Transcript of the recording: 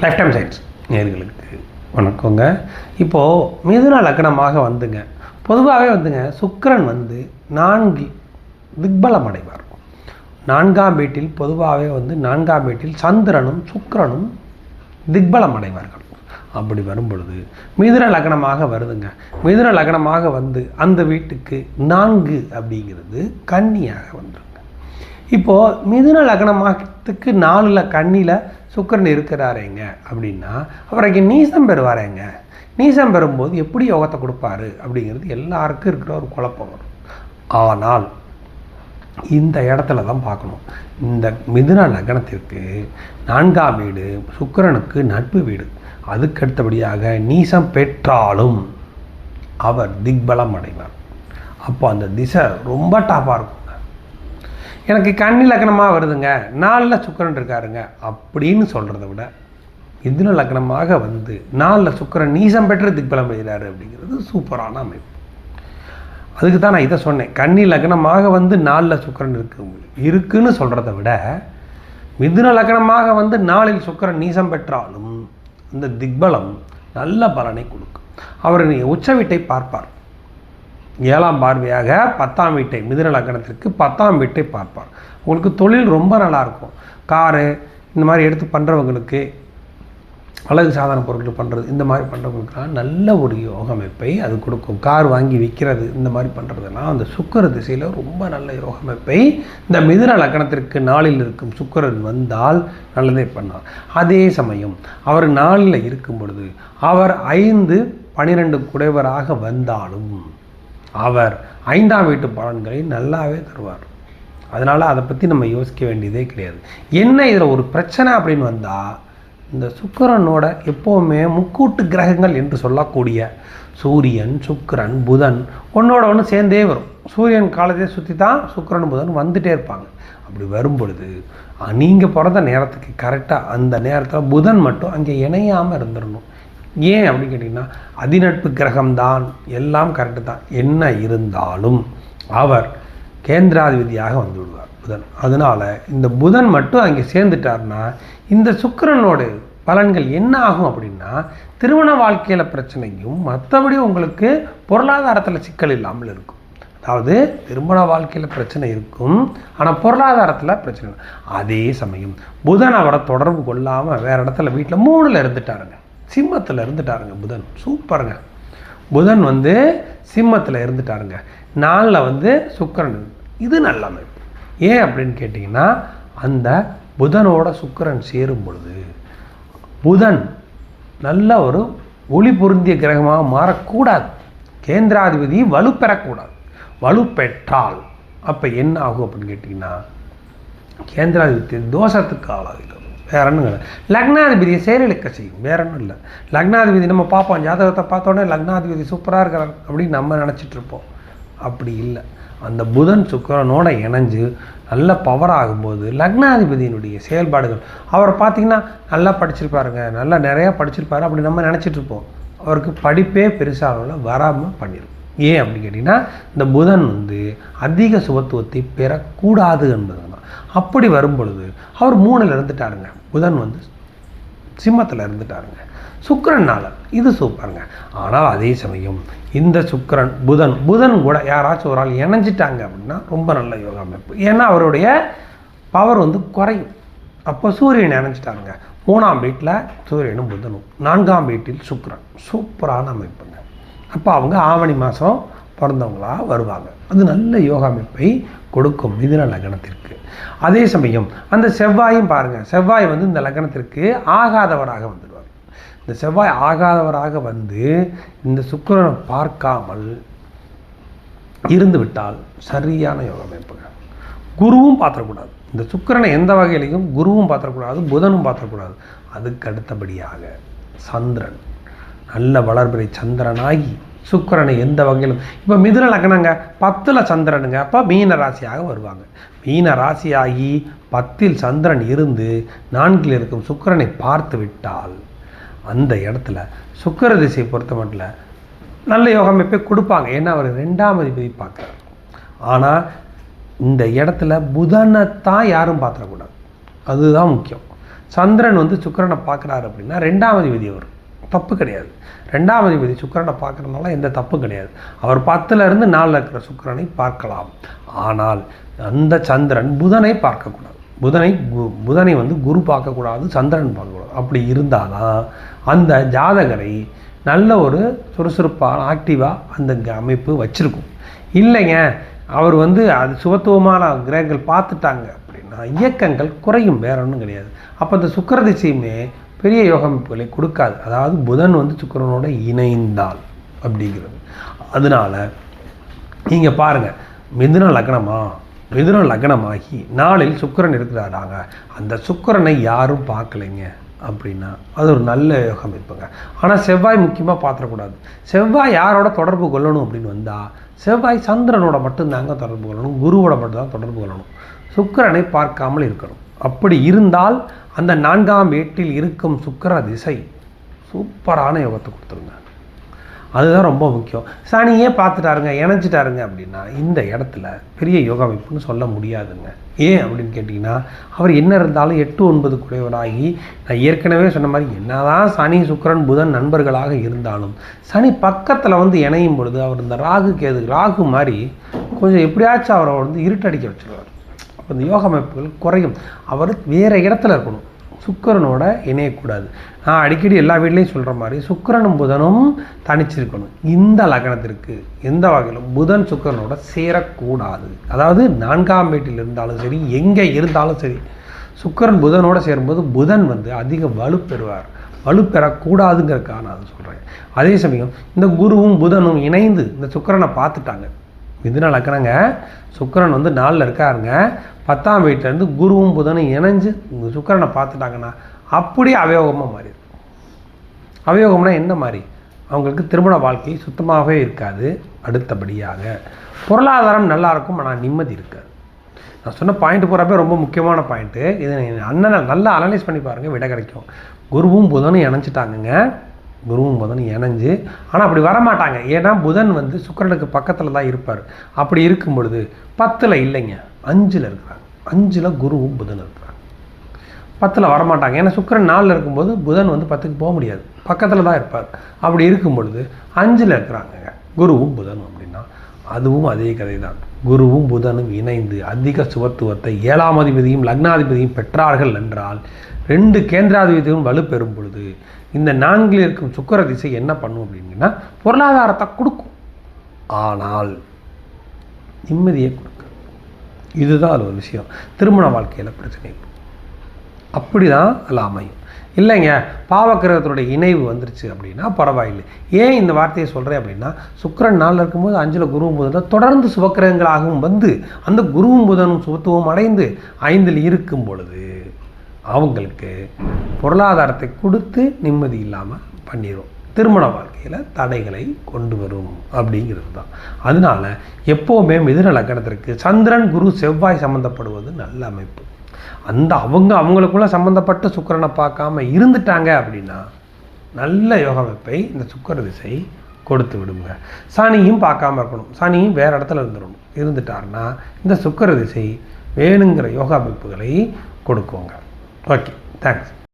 Life time science நேயர்களுக்கு வணக்கங்க. இப்போது மிதுன லக்னமாக வந்துங்க, பொதுவாகவே வந்துங்க சுக்கிரன் வந்து 4 திக்பலம் அடைவார். 4ஆம் வீட்டில் பொதுவாகவே வந்து 4ஆம் வீட்டில் சந்திரனும் சுக்கிரனும் திக்பலம் அடைவார்கள். அப்படி வரும் பொழுது மிதுன லக்னமாக வருதுங்க. மிதுன லக்னமாக வந்து அந்த வீட்டுக்கு 4 அப்படிங்கிறது கன்னியாக வந்துருங்க. இப்போது மிதுன லக்னமாகத்துக்கு 4ல் கன்னியில் சுக்கிரன் இருக்கிறாரேங்க அப்படின்னா அவருக்கு நீசம் பெறுவாரேங்க. நீசம் பெறும்போது எப்படி யோகத்தை கொடுப்பாரு அப்படிங்கிறது எல்லாருக்கும் இருக்கிற ஒரு குழப்பம் வரும். ஆனால் இந்த இடத்துல தான் பார்க்கணும். இந்த மிதுன லக்னத்திற்கு 4ஆம் வீடு சுக்கிரனுக்கு நட்பு வீடு. அதுக்கு அடுத்தபடியாக நீசம் பெற்றாலும் அவர் திக்பலம் அடைவார். அப்போ அந்த திசை ரொம்ப டாப்பாக இருக்குங்க. எனக்கு கன்னி லக்னமாக வருதுங்க, 4ல் சுக்கிரன் இருக்காருங்க அப்படின்னு சொல்கிறத விட மிதுன லக்னமாக வந்து 4ல் சுக்கிரன் நீசம் பெற்று திக்பலம் அடைகிறாரு அப்படிங்கிறது சூப்பரான அமைப்பு. அதுக்கு தான் நான் இதை சொன்னேன். கன்னி லக்னமாக வந்து 4ல் சுக்கிரன் இருக்குன்னு சொல்கிறத விட மிதுன லக்னமாக வந்து 4ல் சுக்கிரன் நீசம் பெற்றாலும் இந்த திக்பலம் நல்ல பலனை கொடுக்கும். அவர் உச்ச வீட்டை பார்ப்பார். 7ஆம் பார்வையாக 10ஆம் வீட்டை, மிதுன லக்னத்திற்கு 10ஆம் வீட்டை பார்ப்பார். உங்களுக்கு தொழில் ரொம்ப நல்லாயிருக்கும். காரு இந்த மாதிரி எடுத்து பண்ணுறவங்களுக்கு, அழகு சாதன பொருட்கள் பண்ணுறது இந்த மாதிரி பண்ணுறவங்களுக்குலாம் நல்ல ஒரு யோக அமைப்பை அது கொடுக்கும். கார் வாங்கி விற்கிறது இந்த மாதிரி பண்ணுறதுலாம் அந்த சுக்கிர திசையில் ரொம்ப நல்ல யோக அமைப்பை இந்த மிதுன லக்னத்திற்கு 4ல் இருக்கும் சுக்கிரன் வந்தால் நல்லதே பண்ணார். அதே சமயம் அவர் 4ல் இருக்கும் பொழுது அவர் 5, 12 குடைவராக வந்தாலும் அவர் 5ஆம் வீட்டு பலன்களை நல்லாவே தருவார். அதனால் அதை பற்றி நம்ம யோசிக்க வேண்டியதே கிடையாது. என்ன இதில் ஒரு பிரச்சனை அப்படின்னு வந்தால், இந்த சுக்கிரனோட எப்போவுமே முக்கூட்டு கிரகங்கள் என்று சொல்லக்கூடிய சூரியன், சுக்கிரன், புதன் ஒன்றோட ஒன்று சேர்ந்தே வரும். சூரியன் காலத்தை சுற்றி தான் சுக்கிரன், புதன் வந்துகிட்டே இருப்பாங்க. அப்படி வரும் பொழுது நீங்கள் பிறந்த நேரத்துக்கு கரெக்டாக அந்த நேரத்தில் புதன் மட்டும் அங்கே இணையாமல் இருந்துடணும். ஏன் அப்படின்னு கேட்டிங்கன்னா, அதிநட்பு கிரகம்தான், எல்லாம் கரெக்டு தான். என்ன இருந்தாலும் அவர் கேந்திராதிபதியாக வந்து விடுவார் புதன். அதனால் இந்த புதன் மட்டும் அங்கே சேர்ந்துட்டார்னா இந்த சுக்கிரனோட பலன்கள் என்ன ஆகும் அப்படின்னா, திருமண வாழ்க்கையில் பிரச்சனையும் மற்றபடி உங்களுக்கு பொருளாதாரத்தில் சிக்கல் இல்லாமல் இருக்கும். அதாவது திருமண வாழ்க்கையில் பிரச்சனை இருக்கும், ஆனால் பொருளாதாரத்தில் பிரச்சனை. அதே சமயம் புதன் அவரை தொடர்பு கொள்ளாமல் வேறு இடத்துல வீட்டில் 3ல் இருந்துட்டாருங்க, சிம்மத்தில் இருந்துட்டாருங்க. புதன் சூப்பருங்க. புதன் வந்து சிம்மத்தில் இருந்துட்டாருங்க, 4ல் வந்து சுக்கிரன். இது நல்ல அமைப்பு. ஏன் அப்படின்னு கேட்டிங்கன்னா, அந்த புதனோட சுக்கிரன் சேரும் பொழுது புதன் நல்ல ஒரு ஒளி பொருந்திய கிரகமாக மாறக்கூடாது. கேந்திராதிபதி வலுப்பெறக்கூடாது. வலுப்பெற்றால் அப்போ என்ன ஆகும் அப்படின்னு கேட்டிங்கன்னா, கேந்திராதிபதி தோஷத்துக்கு ஆளாகிறது. வேற ஒன்றும் இல்லை. லக்னாதிபதியை செயலிழக்க செய்யும், வேற ஒன்றும் இல்லை. லக்னாதிபதி நம்ம பார்ப்போம், ஜாதகத்தை பார்த்தோன்னே லக்னாதிபதி சூப்பராக இருக்கிறார் அப்படின்னு நம்ம நினச்சிட்டு இருப்போம். அப்படி இல்லை. அந்த புதன் சுக்கிரனோட இணைஞ்சு நல்ல பவர் ஆகும்போது லக்னாதிபதியினுடைய செயல்பாடுகள், அவரை பார்த்திங்கன்னா நல்லா படிச்சிருப்பாருங்க, நல்லா நிறையா படிச்சிருப்பாரு அப்படி நம்ம நினச்சிட்டு இருப்போம். அவருக்கு படிப்பே பெருசாக வராமல் பண்ணிடும். ஏன் அப்படின்னு கேட்டிங்கன்னா, இந்த புதன் வந்து அதிக சுபத்துவத்தை பெறக்கூடாது என்பது தான். அப்படி வரும் பொழுது அவர் 3ல் இருந்துட்டாருங்க, புதன் வந்து சிம்மத்தில் இருந்துட்டாருங்க சுக்கிரனால். இது சூப்பருங்க. ஆனால் அதே சமயம் இந்த சுக்கிரன் புதன் கூட யாராச்சும் ஒரு ஆள் இணைஞ்சிட்டாங்க அப்படின்னா ரொம்ப நல்ல யோகா அமைப்பு. ஏன்னா அவருடைய பவர் வந்து குறையும். அப்போ சூரியன் இணைஞ்சிட்டாருங்க, 3ஆம் வீட்டில் சூரியனும் புதனும், 4ஆம் வீட்டில் சுக்கிரன். சூப்பரான அமைப்புங்க. அப்போ அவங்க ஆவணி மாதம் பிறந்தவங்களாக வருவாங்க. அது நல்ல யோகா அமைப்பை கொடுக்கும் மிதுன லக்னத்திற்கு. அதே சமயம் அந்த செவ்வாயும் பாருங்கள், செவ்வாய் வந்து இந்த லக்னத்திற்கு ஆகாதவராக வந்துடுவார். இந்த செவ்வாய் ஆகாதவராக வந்து இந்த சுக்கிரனை பார்க்காமல் இருந்து விட்டால் சரியான யோக அமைப்புங்க. குருவும் பார்த்துடக்கூடாது. இந்த சுக்கிரனை எந்த வகையிலையும் குருவும் பார்த்துடக்கூடாது, புதனும் பார்த்துடக்கூடாது. அதுக்கு அடுத்தபடியாக சந்திரன் நல்ல வளர்பிறை சந்திரனாகி சுக்கிரனை எந்த வகையிலும், இப்போ மிதுன லக்னங்க 10ல் சந்திரனுங்க, அப்போ மீன ராசியாக வருவாங்க. மீன ராசியாகி 10ல் சந்திரன் இருந்து 4ல் இருக்கும் சுக்கிரனை பார்த்து விட்டால் அந்த இடத்துல சுக்கிர திசையை பொறுத்த மட்டும் நல்ல யோக அமைப்பை கொடுப்பாங்க. ஏன்னா அவர் 2ஆம் அதிபதி பார்க்குறார். ஆனால் இந்த இடத்துல புதனைத்தான் யாரும் பார்த்துடக்கூடாது, அதுதான் முக்கியம். சந்திரன் வந்து சுக்கிரனை பார்க்குறாரு அப்படின்னா 2ஆம் அதிபதி அவர், தப்பு கிடையாது. 2ஆம் அதிபதி சுக்கிரனை பார்க்குறதுனால எந்த தப்பு கிடையாது. அவர் 10லேருந்து 4 இருக்கிற சுக்கிரனை பார்க்கலாம். ஆனால் அந்த சந்திரன் புதனை பார்க்கக்கூடாது. புதனை வந்து குரு பார்க்கக்கூடாது, சந்திரன் பார்க்கக்கூடாது. அப்படி இருந்தால் தான் அந்த ஜாதகரை நல்ல ஒரு சுறுசுறுப்பான ஆக்டிவாக அந்த அமைப்பு வச்சுருக்கும். இல்லைங்க அவர் வந்து அது சுபத்துவமான கிரகங்கள் பார்த்துட்டாங்க அப்படின்னா இயக்கங்கள் குறையும், வேற ஒன்றும் கிடையாது. அப்போ அந்த சுக்கிர திசையுமே பெரிய யோக அமைப்புகளை கொடுக்காது. அதாவது புதன் வந்து சுக்கிரனோட இணைந்தால் அப்படிங்கிறது. அதனால் நீங்கள் பாருங்கள், மிதுன லக்னமாகி நாளில் சுக்கிரன் இருக்கிறாராங்க, அந்த சுக்கிரனை யாரும் பார்க்கலைங்க அப்படின்னா அது ஒரு நல்ல யோகம் அமைப்புங்க. ஆனால் செவ்வாய் முக்கியமாக பார்த்துடக்கூடாது. செவ்வாய் யாரோட தொடர்பு கொள்ளணும் அப்படின்னு வந்தால் செவ்வாய் சந்திரனோட மட்டும்தாங்க தொடர்பு கொள்ளணும், குருவோட மட்டும்தான் தொடர்பு கொள்ளணும், சுக்கிரனை பார்க்காமல் இருக்கணும். அப்படி இருந்தால் அந்த 4ஆம் வீட்டில் இருக்கும் சுக்கிர திசை சூப்பரான யோகத்தை கொடுத்துருங்க. அதுதான் ரொம்ப முக்கியம். சனியே பார்த்துட்டாருங்க, இணைச்சிட்டாருங்க அப்படின்னா இந்த இடத்துல பெரிய யோகா அமைப்புன்னு சொல்ல முடியாதுங்க. ஏன் அப்படின்னு கேட்டிங்கன்னா அவர் என்ன இருந்தாலும் 8, 9 குடையவராகி, நான் ஏற்கனவே சொன்ன மாதிரி என்னதான் சனி சுக்கிரன் புதன் நண்பர்களாக இருந்தாலும் சனி பக்கத்தில் வந்து இணையும் பொழுது அவர் இந்த ராகு மாதிரி கொஞ்சம் எப்படியாச்சும் அவரை வந்து இருட்டடிக்க வச்சுருவார். அப்போ இந்த யோக அமைப்புகள் குறையும். அவர் வேறு இடத்துல இருக்கணும், சுக்கிரனோட இணையக்கூடாது. நான் அடிக்கடி எல்லா வீட்லேயும் சொல்கிற மாதிரி சுக்கிரனும் புதனும் தனிச்சிருக்கணும். இந்த லக்னத்திற்கு எந்த வகையிலும் புதன் சுக்கிரனோட சேரக்கூடாது. அதாவது 4ஆம் வீட்டில் இருந்தாலும் சரி, எங்கே இருந்தாலும் சரி, சுக்கிரன் புதனோட சேரும்போது புதன் வந்து அதிக வலுப்பெறுவார். வலுப்பெறக்கூடாதுங்கிறதுக்காக நான் அதை சொல்கிறேன். அதே சமயம் இந்த குருவும் புதனும் இணைந்து இந்த சுக்கிரனை பார்த்துட்டாங்க. மிதுன லக்னங்க, சுக்கிரன் வந்து 4ல் இருக்காருங்க, 10ஆம் வீட்டிலேருந்து குருவும் புதனும் இணைஞ்சு சுக்கிரனை பார்த்துட்டாங்கன்னா அப்படியே அவயோகமாக மாறிடும். அவயோகம்னா என்ன மாதிரி? அவங்களுக்கு திருமண வாழ்க்கை சுத்தமாகவே இருக்காது. அடுத்தபடியாக பொருளாதாரம் நல்லாயிருக்கும், ஆனால் நிம்மதி இருக்காது. நான் சொன்ன பாயிண்ட் பூராப்பே ரொம்ப முக்கியமான பாயிண்ட்டு. இதை அண்ணனை நல்லா அனலைஸ் பண்ணி பாருங்கள், விடை கிடைக்கும். குருவும் புதனும் இணைஞ்சிட்டாங்கங்க, குருவும் புதனும் இணைஞ்சு, ஆனால் அப்படி வரமாட்டாங்க. ஏன்னா புதன் வந்து சுக்கிரனுக்கு பக்கத்தில் தான் இருப்பார். அப்படி இருக்கும் பொழுது 10ல் இல்லைங்க, 5ல் இருக்கிறாங்க. 5ல் குருவும் புதன் இருக்கிறாங்க, 10ல் வரமாட்டாங்க. ஏன்னா சுக்கிரன் 4ல் இருக்கும்போது புதன் வந்து 10க்கு போக முடியாது, பக்கத்தில் தான் இருப்பார். அப்படி இருக்கும் பொழுது 5ல் இருக்கிறாங்க குருவும் புதனும் அப்படின்னா அதுவும் அதே கதை தான். குருவும் புதனும் இணைந்து அதிக சுபத்துவத்தை 7ஆம் அதிபதியும் லக்னாதிபதியும் பெற்றார்கள் என்றால் 2 கேந்திராதிபதியும் வலுப்பெறும் பொழுது இந்த 4ல் இருக்கும் சுக்கிர திசை என்ன பண்ணும் அப்படின்னா பொருளாதாரத்தை கொடுக்கும், ஆனால் நிம்மதியை கொடுக்கும். இதுதான் அது ஒரு விஷயம். திருமண வாழ்க்கையில் பிரச்சனை அப்படி தான் அதில் அமையும். இல்லைங்க பாவக்கிரகத்தினுடைய இணைவு வந்துருச்சு அப்படின்னா பரவாயில்லை. ஏன் இந்த வார்த்தையை சொல்கிறேன் அப்படின்னா சுக்கிரன் 4ல் இருக்கும்போது 5ல் குருவும் புதனும் தொடர்ந்து சுபக்கிரகங்களாகவும் வந்து அந்த குருவும் புதனும் சுபத்துவம் அடைந்து 5ல் இருக்கும் பொழுது அவங்களுக்கு பொருளாதாரத்தை கொடுத்து நிம்மதி இல்லாமல் பண்ணிடும், திருமண வாழ்க்கையில் தடைகளை கொண்டு வரும் அப்படிங்கிறது தான். அதனால் எப்போவுமே மிதுன லக்னத்திற்கு சந்திரன் குரு செவ்வாய் சம்மந்தப்படுவது நல்ல அமைப்பு. அந்த அவங்களுக்குள்ள சம்மந்தப்பட்ட சுக்கிரனை பார்க்காம இருந்துட்டாங்க அப்படின்னா நல்ல யோக அமைப்பை இந்த சுக்கிர திசை கொடுத்து விடுங்க. சனியும் பார்க்காம இருக்கணும், சனியும் வேறு இடத்துல இருந்துட்டாருன்னா இந்த சுக்கிர திசை வேணுங்கிற யோகா அமைப்புகளை கொடுக்குங்க. Okay, thanks.